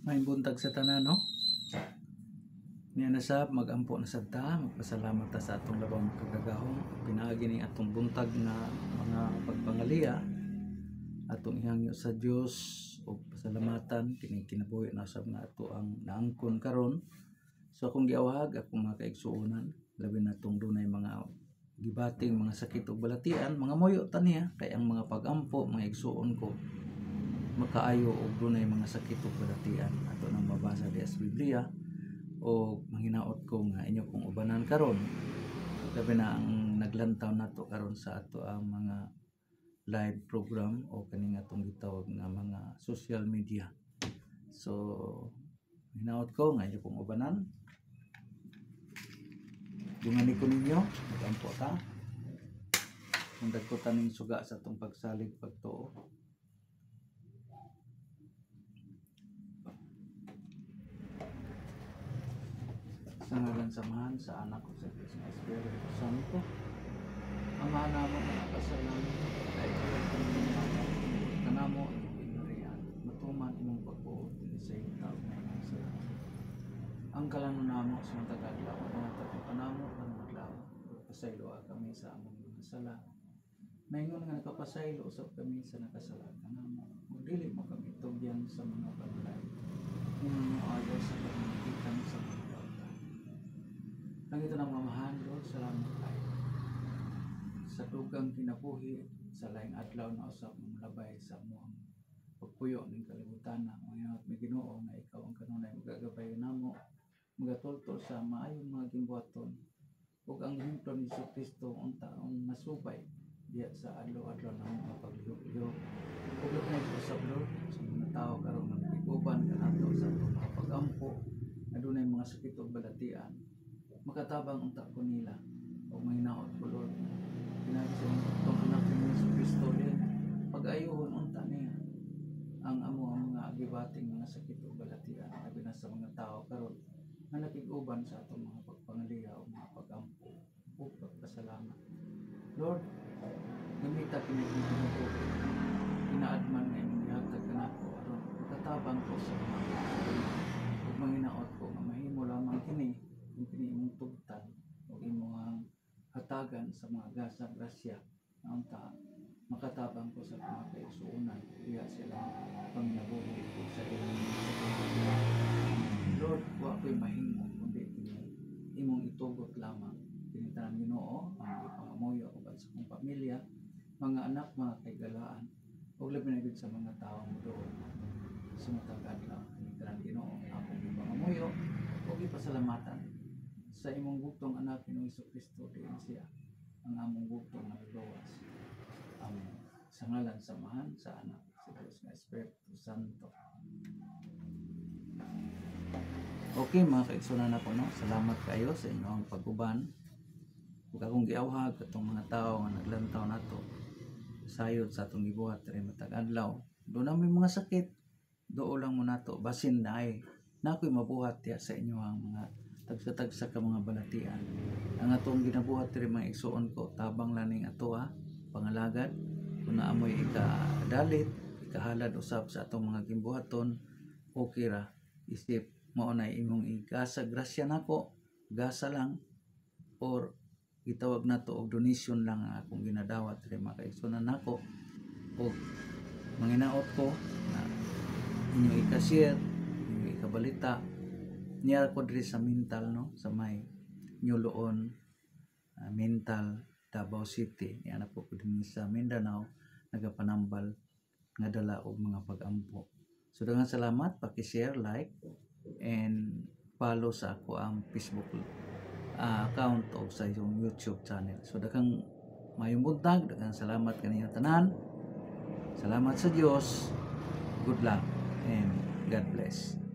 May buntag sa tanan, no? Niya na sab magampo na sad ta, magpasalamat ta sa atong labang kagagahong pinaagi ni atong buntag na mga pagpangaliya atong ihangyo sa Dios og pasalamatan kini kinabuhi na sab nga ato ang naangkon karon. So akong giawhag akong mga kaigsuonan, labi na tong dunay mga gibating mga sakit ug balatian, mga moyo ta niya kay ang mga pagampo mga igsuon ko makaayo og dunay mga sakit ug balatian ato nang mabasa diha sa Biblia o manghinaot ko nga inyo kong ubanan karon labi na ang naglantaw nato karon sa ato ang mga live program o kaning atong gitawag nga mga social media. So hinaot ko nga inyo kong ubanan, dungani ko ninyo magampo ta kung dagko taning suga sa atong pagsalig pagtuo. Sa ngalan samahan sa anak ko sa Diyos na Espiritu Santo, Ama namo nga kasalanan kay kanamo ang pinurian matuman imong pagbuot dinhi sa tawo nga kasalanan. Ang kalanon namo sa matag adlaw nga tatong kanamo ang adlaw pasaylo kami sa among mga sala. Maingon nga nakapasaylo usab kami sa nakasala kanamo. Ug dili mo kami tugyan sa mga balay. Ingon mo ayaw sa pagmamagitan sa mga nang ito ng mamahan, Lord, salamat tayo. Sa dugang kinabuhi, sa laing adlaw na usap ng labay sa muang pagpuyo ng kalibutan na mga may Ginoo na ikaw ang kanunay magagabay namo, magatultol sa maayong mga gimbuhaton ug ang himplo ni Jesucristo unta ang masubay diya sa adlaw-adlaw na mga paglihok-lihok. Ug na usap, Lord, sa mga tao karon nga nagiguban kanato sa mga pagampo na dunay mga sakit ug balatian. Makatabang unta ko nila o may naot ko, Lord. Pinagsin itong anak ni Jesucristo din pag-ayuhon unta niya ang amo ang mga agibating mga sakit o balatian labi na sa mga tao karon na nakiguban sa atong mga pagpangaliya o mga pagampo o pagpasalamat. Lord, gamita kinikinig ko inaadman na imong ihatag kanako aron makatabang ko sa mga ug manginaot ko nga mahimo lamang kini kung kini imong tugtan o imong hatagan sa mga gasa grasya na unta makatabang ko sa mga kaigsuonan diya sila panginabuhi ko sa imong Lord, wa ko'y mahimo kundi kini imong itugot lamang kini tanan Ginoo ang ipangamuyo ug sa akong pamilya, mga anak, mga kaigalaan ug labi na gid sa mga tawo doon sa matag adlaw kini tanan Ginoo akong ipangamuyo ug ipasalamatan sa imong butong anak ni Jesucristo diin siya ang among butong nagluwas. Amen. Sa ngalan samahan sa anak sa Diyos nga Espiritu Santo. Okay mga kaigsunan na po, no? Salamat kayo sa inyong pag-uban. Ug akong giawhag katong mga tao nga naglantaw nato sayod sa atong gibuhat diri matag adlaw. Do na may mga sakit, doo lang mo nato basin na ay nakoy mabuhat ya sa inyo ang mga tagsa-tagsa ka mga balatian. Ang atong ginabuhat diri mga igsuon ko tabang laning ato pangalagad kun naamoy ikadalit ikahalad usab sa atong mga gimbuhaton okay ra isip mao na imong igasa grasya nako gasa lang or gitawag nato og donation lang ang akong ginadawat diri mga kaigsunan nako og manginaot ko na inyo i-share inyo ikabalita niya ko diri sa mental, no, sa may Nyuloon mental Davao City niya na po din sa Mindanao nagapanambal nga dala og mga pagampo. So daghang salamat, paki-share, like and follow sa ako ang Facebook account o sa yung YouTube channel. So daghang mayong buntag, daghang salamat kaninyo tanan. Salamat sa Dios. Good luck and God bless.